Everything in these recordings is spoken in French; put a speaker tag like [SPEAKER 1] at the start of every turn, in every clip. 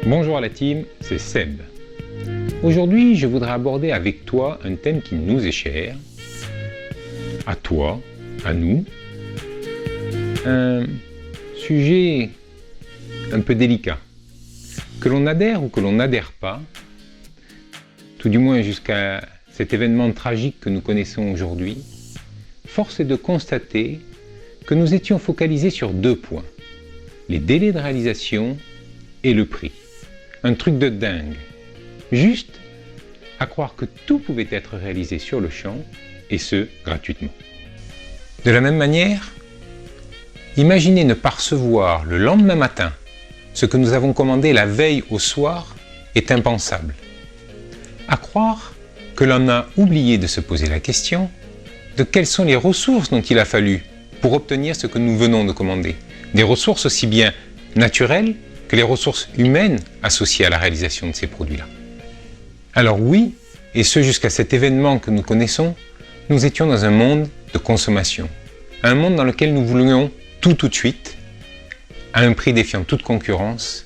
[SPEAKER 1] Bonjour à la team, c'est Seb. Aujourd'hui, je voudrais aborder avec toi un thème qui nous est cher, à toi, à nous, un sujet un peu délicat. Que l'on adhère ou que l'on n'adhère pas, tout du moins jusqu'à cet événement tragique que nous connaissons aujourd'hui, force est de constater que nous étions focalisés sur deux points, les délais de réalisation et le prix. Un truc de dingue, juste à croire que tout pouvait être réalisé sur le champ, et ce, gratuitement. De la même manière, imaginez ne pas recevoir le lendemain matin ce que nous avons commandé la veille au soir est impensable. À croire que l'on a oublié de se poser la question de quelles sont les ressources dont il a fallu pour obtenir ce que nous venons de commander. Des ressources aussi bien naturelles que les ressources humaines associées à la réalisation de ces produits-là. Alors oui, et ce jusqu'à cet événement que nous connaissons, nous étions dans un monde de consommation. Un monde dans lequel nous voulions tout de suite, à un prix défiant toute concurrence,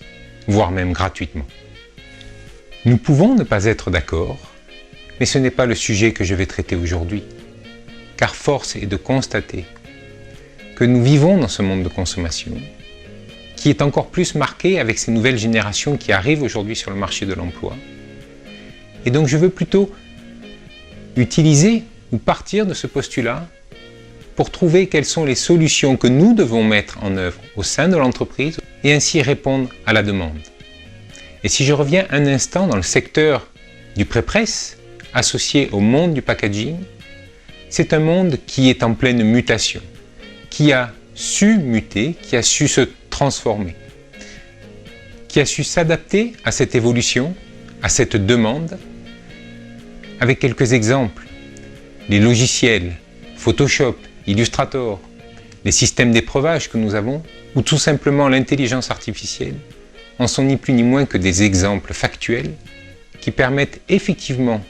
[SPEAKER 1] voire même gratuitement. Nous pouvons ne pas être d'accord, mais ce n'est pas le sujet que je vais traiter aujourd'hui, car force est de constater que nous vivons dans ce monde de consommation, qui est encore plus marqué avec ces nouvelles générations qui arrivent aujourd'hui sur le marché de l'emploi. Et donc je veux plutôt utiliser ou partir de ce postulat pour trouver quelles sont les solutions que nous devons mettre en œuvre au sein de l'entreprise et ainsi répondre à la demande. Et si je reviens un instant dans le secteur du pré-presse, associé au monde du packaging, c'est un monde qui est en pleine mutation, qui a su muter, qui a su se transformer, qui a su s'adapter à cette évolution, à cette demande, avec quelques exemples. Les logiciels, Photoshop, Illustrator, les systèmes d'épreuvage que nous avons, ou tout simplement l'intelligence artificielle, en sont ni plus ni moins que des exemples factuels qui permettent effectivement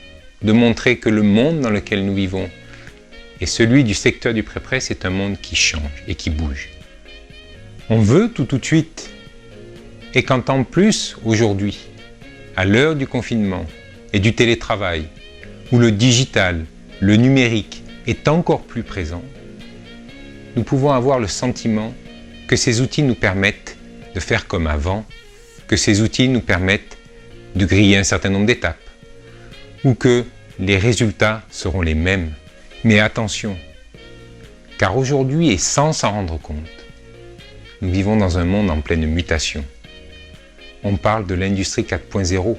[SPEAKER 1] de montrer que le monde dans lequel nous vivons et celui du secteur du pré-presse est un monde qui change et qui bouge. On veut tout de suite, et quand en plus, aujourd'hui, à l'heure du confinement et du télétravail, où le digital, le numérique est encore plus présent, nous pouvons avoir le sentiment que ces outils nous permettent de faire comme avant, que ces outils nous permettent de griller un certain nombre d'étapes, ou que les résultats seront les mêmes. Mais attention, car aujourd'hui et sans s'en rendre compte, nous vivons dans un monde en pleine mutation. On parle de l'industrie 4.0,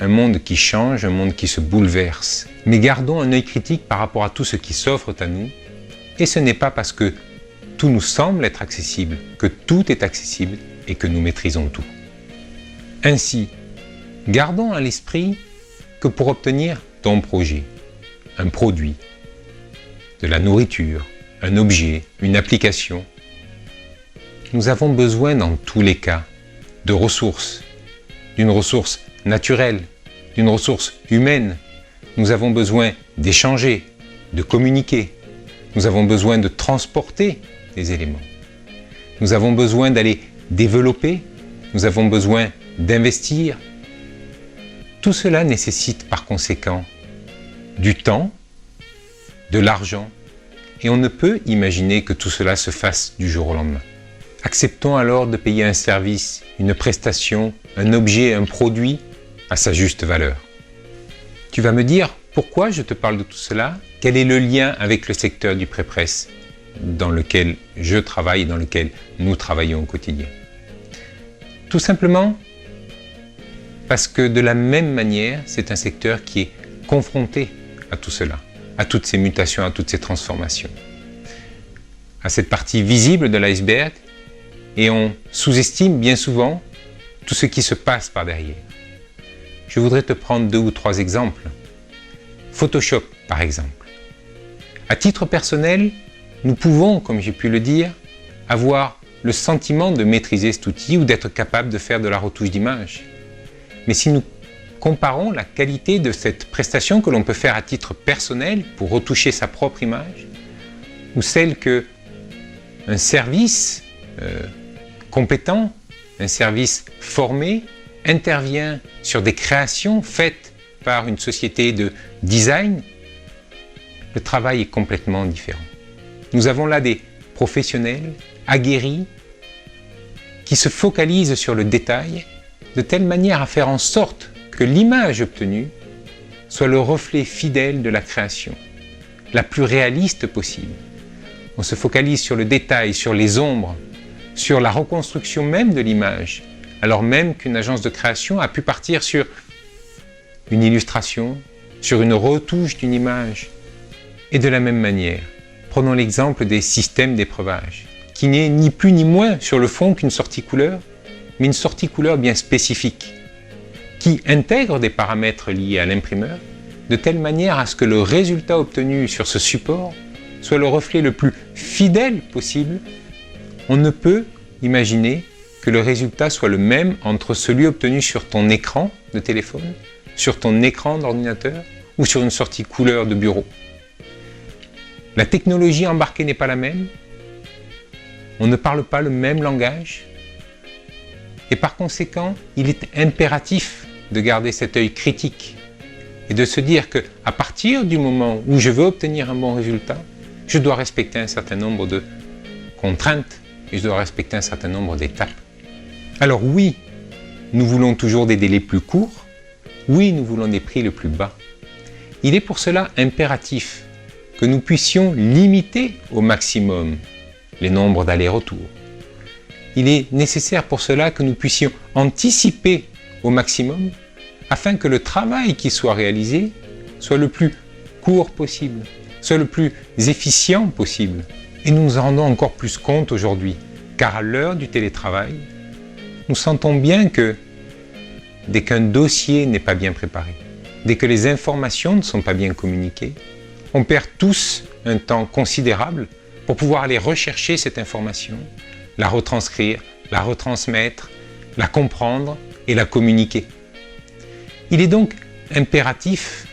[SPEAKER 1] un monde qui change, un monde qui se bouleverse. Mais gardons un œil critique par rapport à tout ce qui s'offre à nous, et ce n'est pas parce que tout nous semble être accessible, que tout est accessible et que nous maîtrisons tout. Ainsi, gardons à l'esprit que pour obtenir ton projet, un produit, de la nourriture, un objet, une application, nous avons besoin dans tous les cas de ressources, d'une ressource naturelle, d'une ressource humaine. Nous avons besoin d'échanger, de communiquer. Nous avons besoin de transporter des éléments. Nous avons besoin d'aller développer. Nous avons besoin d'investir. Tout cela nécessite par conséquent du temps, de l'argent, et on ne peut imaginer que tout cela se fasse du jour au lendemain. Acceptons alors de payer un service, une prestation, un objet, un produit à sa juste valeur. Tu vas me dire pourquoi je te parle de tout cela, quel est le lien avec le secteur du pré-presse dans lequel je travaille et dans lequel nous travaillons au quotidien. Tout simplement parce que de la même manière, c'est un secteur qui est confronté à tout cela, à toutes ces mutations, à toutes ces transformations, à cette partie visible de l'iceberg, et on sous-estime bien souvent tout ce qui se passe par derrière. Je voudrais te prendre 2 ou 3 exemples. Photoshop, par exemple. À titre personnel, nous pouvons, comme j'ai pu le dire, avoir le sentiment de maîtriser cet outil ou d'être capable de faire de la retouche d'image. Mais si nous comparons la qualité de cette prestation que l'on peut faire à titre personnel pour retoucher sa propre image, ou celle qu'un service compétent, un service formé, intervient sur des créations faites par une société de design, le travail est complètement différent. Nous avons là des professionnels aguerris qui se focalisent sur le détail de telle manière à faire en sorte que l'image obtenue soit le reflet fidèle de la création, la plus réaliste possible. On se focalise sur le détail, sur les ombres, sur la reconstruction même de l'image, alors même qu'une agence de création a pu partir sur une illustration, sur une retouche d'une image. Et de la même manière, prenons l'exemple des systèmes d'épreuvage, qui n'est ni plus ni moins sur le fond qu'une sortie couleur, mais une sortie couleur bien spécifique, qui intègre des paramètres liés à l'imprimeur, de telle manière à ce que le résultat obtenu sur ce support soit le reflet le plus fidèle possible. On ne peut imaginer que le résultat soit le même entre celui obtenu sur ton écran de téléphone, sur ton écran d'ordinateur ou sur une sortie couleur de bureau. La technologie embarquée n'est pas la même, on ne parle pas le même langage, et par conséquent, il est impératif de garder cet œil critique et de se dire qu'à partir du moment où je veux obtenir un bon résultat, je dois respecter un certain nombre de contraintes et je dois respecter un certain nombre d'étapes. Alors oui, nous voulons toujours des délais plus courts, oui, nous voulons des prix le plus bas. Il est pour cela impératif que nous puissions limiter au maximum les nombres d'allers-retours. Il est nécessaire pour cela que nous puissions anticiper au maximum afin que le travail qui soit réalisé soit le plus court possible, soit le plus efficient possible. Et nous nous en rendons encore plus compte aujourd'hui, car à l'heure du télétravail, nous sentons bien que dès qu'un dossier n'est pas bien préparé, dès que les informations ne sont pas bien communiquées, on perd tous un temps considérable pour pouvoir aller rechercher cette information, la retranscrire, la retransmettre, la comprendre et la communiquer. Il est donc impératif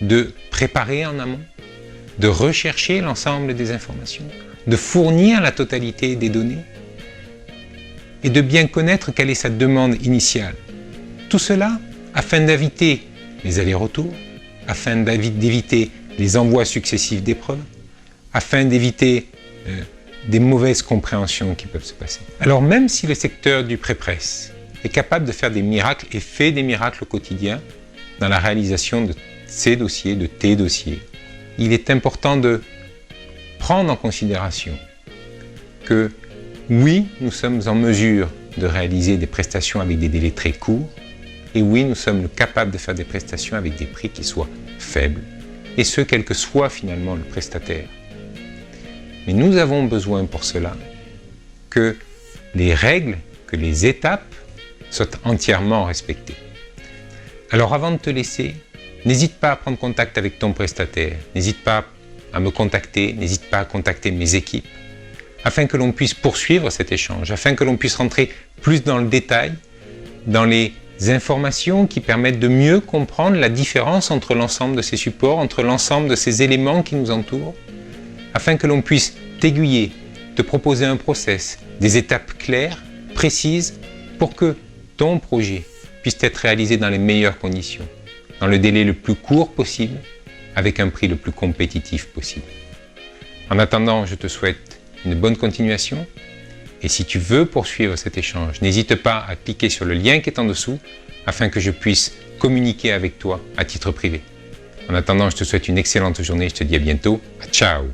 [SPEAKER 1] de préparer en amont, de rechercher l'ensemble des informations, de fournir la totalité des données et de bien connaître quelle est sa demande initiale. Tout cela afin d'éviter les allers-retours, afin d'éviter les envois successifs d'épreuves, afin d'éviter des mauvaises compréhensions qui peuvent se passer. Alors même si le secteur du pré-presse est capable de faire des miracles et fait des miracles au quotidien dans la réalisation de ces dossiers, de tes dossiers, il est important de prendre en considération que oui, nous sommes en mesure de réaliser des prestations avec des délais très courts et oui, nous sommes capables de faire des prestations avec des prix qui soient faibles et ce, quel que soit finalement le prestataire. Mais nous avons besoin pour cela que les règles, que les étapes soient entièrement respectées. Alors avant de te laisser, n'hésite pas à prendre contact avec ton prestataire, n'hésite pas à me contacter, n'hésite pas à contacter mes équipes, afin que l'on puisse poursuivre cet échange, afin que l'on puisse rentrer plus dans le détail, dans les informations qui permettent de mieux comprendre la différence entre l'ensemble de ces supports, entre l'ensemble de ces éléments qui nous entourent, afin que l'on puisse t'aiguiller, te proposer un process, des étapes claires, précises, pour que ton projet puisse être réalisé dans les meilleures conditions, dans le délai le plus court possible, avec un prix le plus compétitif possible. En attendant, je te souhaite une bonne continuation, et si tu veux poursuivre cet échange, n'hésite pas à cliquer sur le lien qui est en dessous, afin que je puisse communiquer avec toi à titre privé. En attendant, je te souhaite une excellente journée, je te dis à bientôt, ciao!